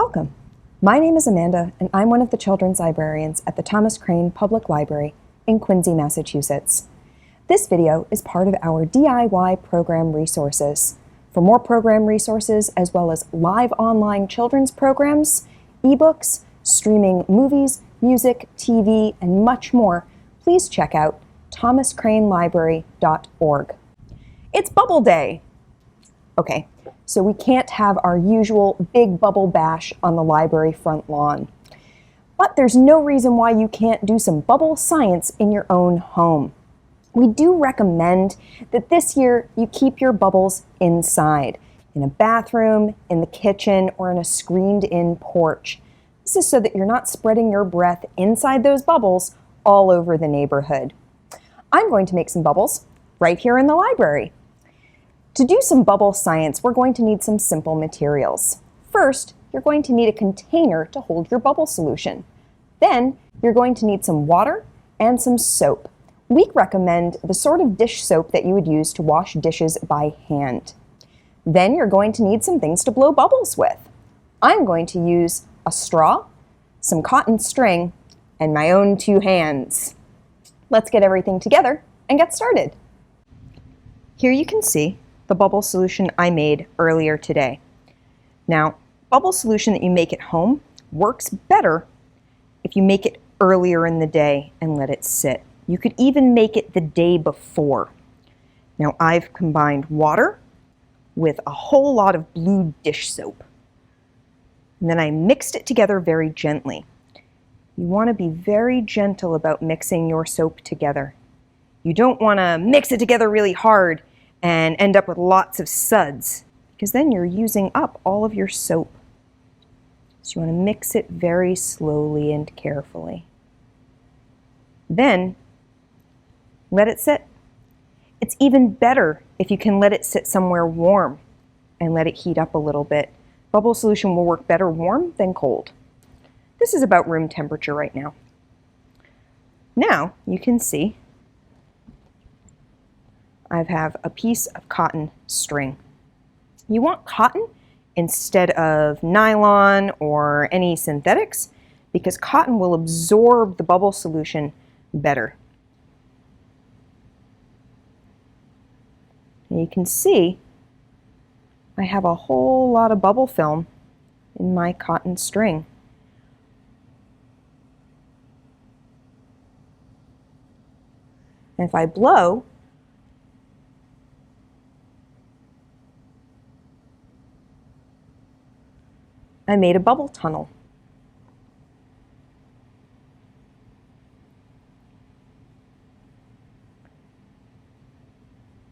Welcome. My name is Amanda, and I'm one of the children's librarians at the Thomas Crane Public Library in Quincy, Massachusetts. This video is part of our DIY program resources. For more program resources, as well as live online children's programs, ebooks, streaming movies, music, TV, and much more, please check out thomascranelibrary.org. It's Bubble Day! Okay, so we can't have our usual big bubble bash on the library front lawn. But there's no reason why you can't do some bubble science in your own home. We do recommend that this year you keep your bubbles inside, in a bathroom, in the kitchen, or in a screened-in porch. This is so that you're not spreading your breath inside those bubbles all over the neighborhood. I'm going to make some bubbles right here in the library. To do some bubble science, we're going to need some simple materials. First, you're going to need a container to hold your bubble solution. Then, you're going to need some water and some soap. We recommend the sort of dish soap that you would use to wash dishes by hand. Then you're going to need some things to blow bubbles with. I'm going to use a straw, some cotton string, and my own 2 hands. Let's get everything together and get started. Here you can see the bubble solution I made earlier today. Now, bubble solution that you make at home works better if you make it earlier in the day and let it sit. You could even make it the day before. Now, I've combined water with a whole lot of blue dish soap. And then I mixed it together very gently. You want to be very gentle about mixing your soap together. You don't want to mix it together really hard and end up with lots of suds, because then you're using up all of your soap. So you want to mix it very slowly and carefully. Then, let it sit. It's even better if you can let it sit somewhere warm and let it heat up a little bit. Bubble solution will work better warm than cold. This is about room temperature right now. Now, you can see I have a piece of cotton string. You want cotton instead of nylon or any synthetics because cotton will absorb the bubble solution better. And you can see I have a whole lot of bubble film in my cotton string. And if I blow, I made a bubble tunnel.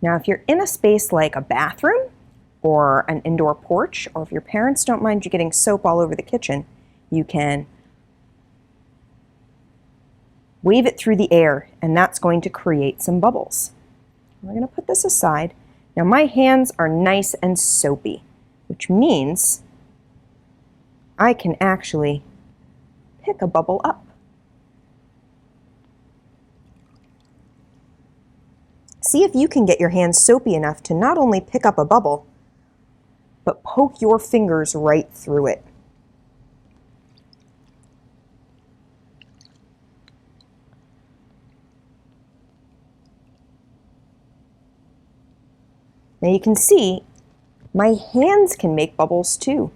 Now, if you're in a space like a bathroom or an indoor porch, or if your parents don't mind you getting soap all over the kitchen, you can wave it through the air, and that's going to create some bubbles. We're going to put this aside. Now, my hands are nice and soapy, which means I can actually pick a bubble up. See if you can get your hands soapy enough to not only pick up a bubble, but poke your fingers right through it. Now you can see my hands can make bubbles too.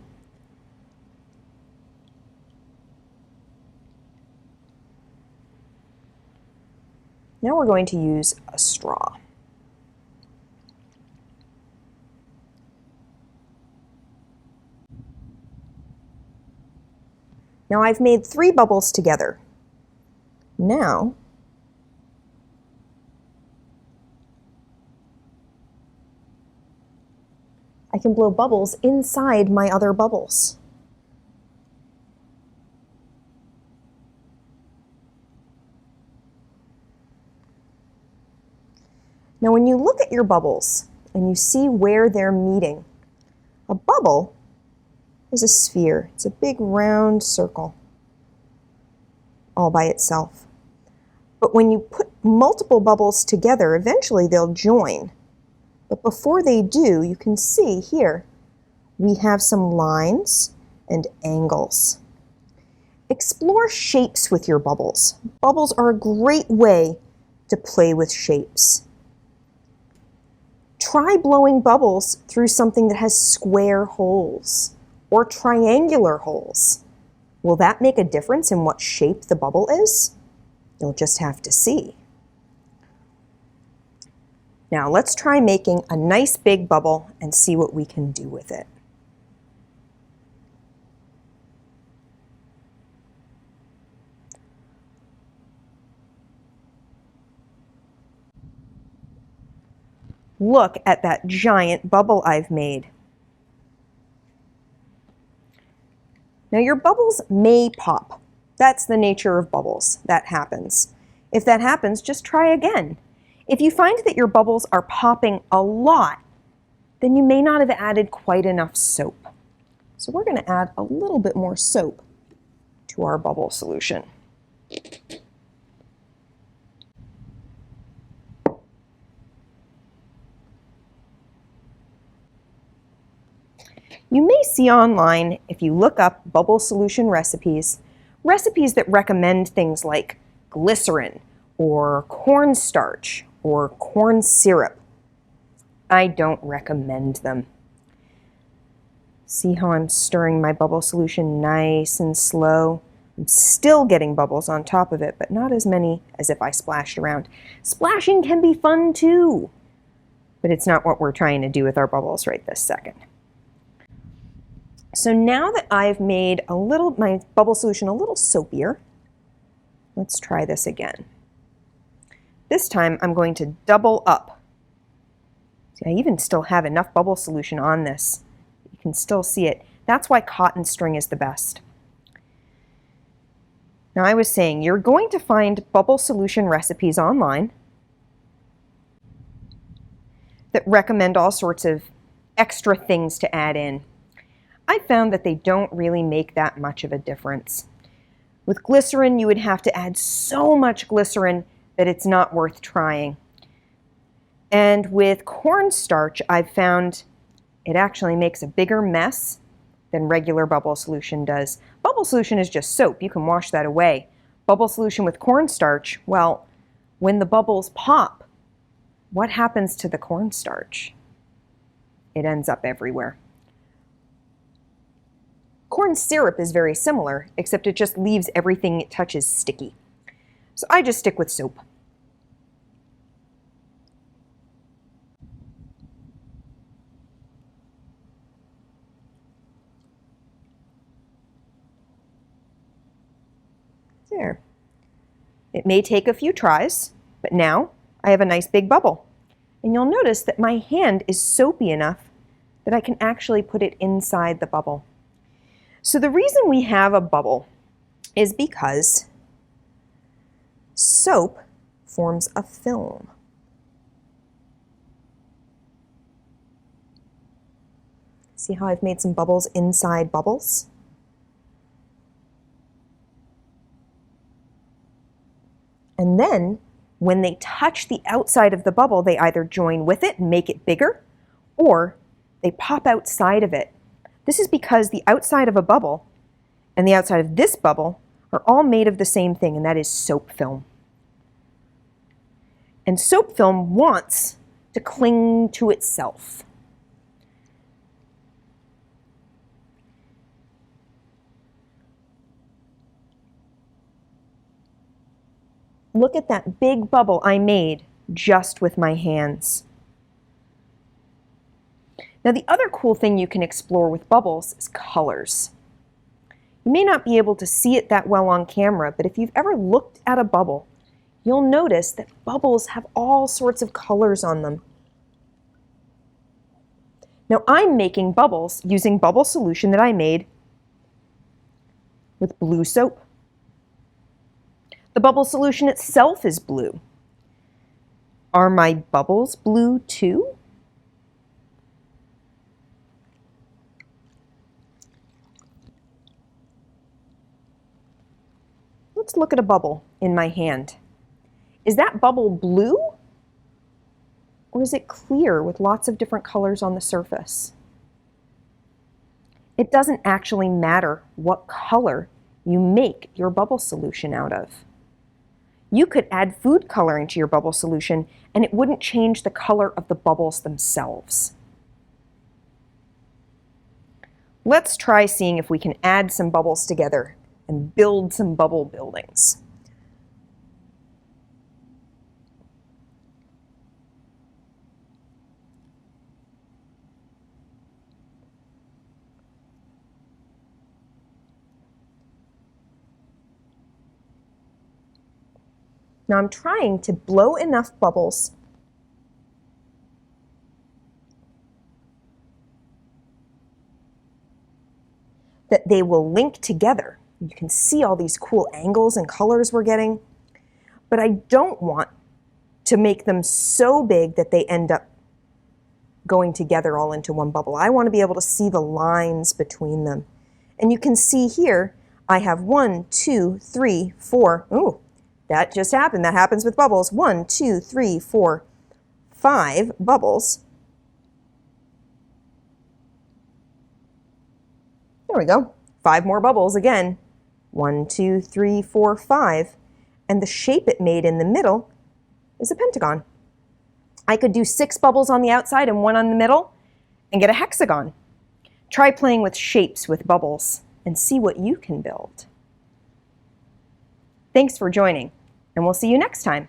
Now we're going to use a straw. Now I've made 3 bubbles together. Now, I can blow bubbles inside my other bubbles. Now, when you look at your bubbles and you see where they're meeting, a bubble is a sphere. It's a big round circle all by itself. But when you put multiple bubbles together, eventually they'll join. But before they do, you can see here, we have some lines and angles. Explore shapes with your bubbles. Bubbles are a great way to play with shapes. Try blowing bubbles through something that has square holes or triangular holes. Will that make a difference in what shape the bubble is? You'll just have to see. Now let's try making a nice big bubble and see what we can do with it. Look at that giant bubble I've made. Now your bubbles may pop. That's the nature of bubbles. That happens. If that happens, just try again. If you find that your bubbles are popping a lot, then you may not have added quite enough soap. So we're going to add a little bit more soap to our bubble solution. You may see online, if you look up bubble solution recipes, recipes that recommend things like glycerin or cornstarch or corn syrup. I don't recommend them. See how I'm stirring my bubble solution nice and slow? I'm still getting bubbles on top of it, but not as many as if I splashed around. Splashing can be fun too, but it's not what we're trying to do with our bubbles right this second. So now that I've made my bubble solution a little soapier, let's try this again. This time I'm going to double up. See, I even still have enough bubble solution on this. You can still see it. That's why cotton string is the best. Now I was saying, you're going to find bubble solution recipes online that recommend all sorts of extra things to add in. I found that they don't really make that much of a difference. With glycerin, you would have to add so much glycerin that it's not worth trying. And with cornstarch, I've found it actually makes a bigger mess than regular bubble solution does. Bubble solution is just soap. You can wash that away. Bubble solution with cornstarch, well, when the bubbles pop, what happens to the cornstarch? It ends up everywhere. Corn syrup is very similar, except it just leaves everything it touches sticky. So I just stick with soap. There. It may take a few tries, but now I have a nice big bubble. And you'll notice that my hand is soapy enough that I can actually put it inside the bubble. So the reason we have a bubble is because soap forms a film. See how I've made some bubbles inside bubbles? And then when they touch the outside of the bubble, they either join with it and make it bigger, or they pop outside of it. This is because the outside of a bubble and the outside of this bubble are all made of the same thing, and that is soap film. And soap film wants to cling to itself. Look at that big bubble I made just with my hands. Now, the other cool thing you can explore with bubbles is colors. You may not be able to see it that well on camera, but if you've ever looked at a bubble, you'll notice that bubbles have all sorts of colors on them. Now, I'm making bubbles using bubble solution that I made with blue soap. The bubble solution itself is blue. Are my bubbles blue too? Let's look at a bubble in my hand. Is that bubble blue? Or is it clear with lots of different colors on the surface? It doesn't actually matter what color you make your bubble solution out of. You could add food coloring to your bubble solution and it wouldn't change the color of the bubbles themselves. Let's try seeing if we can add some bubbles together and build some bubble buildings. Now I'm trying to blow enough bubbles that they will link together. You can see all these cool angles and colors we're getting, but I don't want to make them so big that they end up going together all into one bubble. I want to be able to see the lines between them. And you can see here, I have 1, 2, 3, 4. Ooh, that just happened. That happens with bubbles. 1, 2, 3, 4, 5 bubbles. There we go. 5 more bubbles again. 1, 2, 3, 4, 5. And the shape it made in the middle is a pentagon. I could do 6 bubbles on the outside and 1 on the middle and get a hexagon. Try playing with shapes with bubbles and see what you can build. Thanks for joining, and we'll see you next time.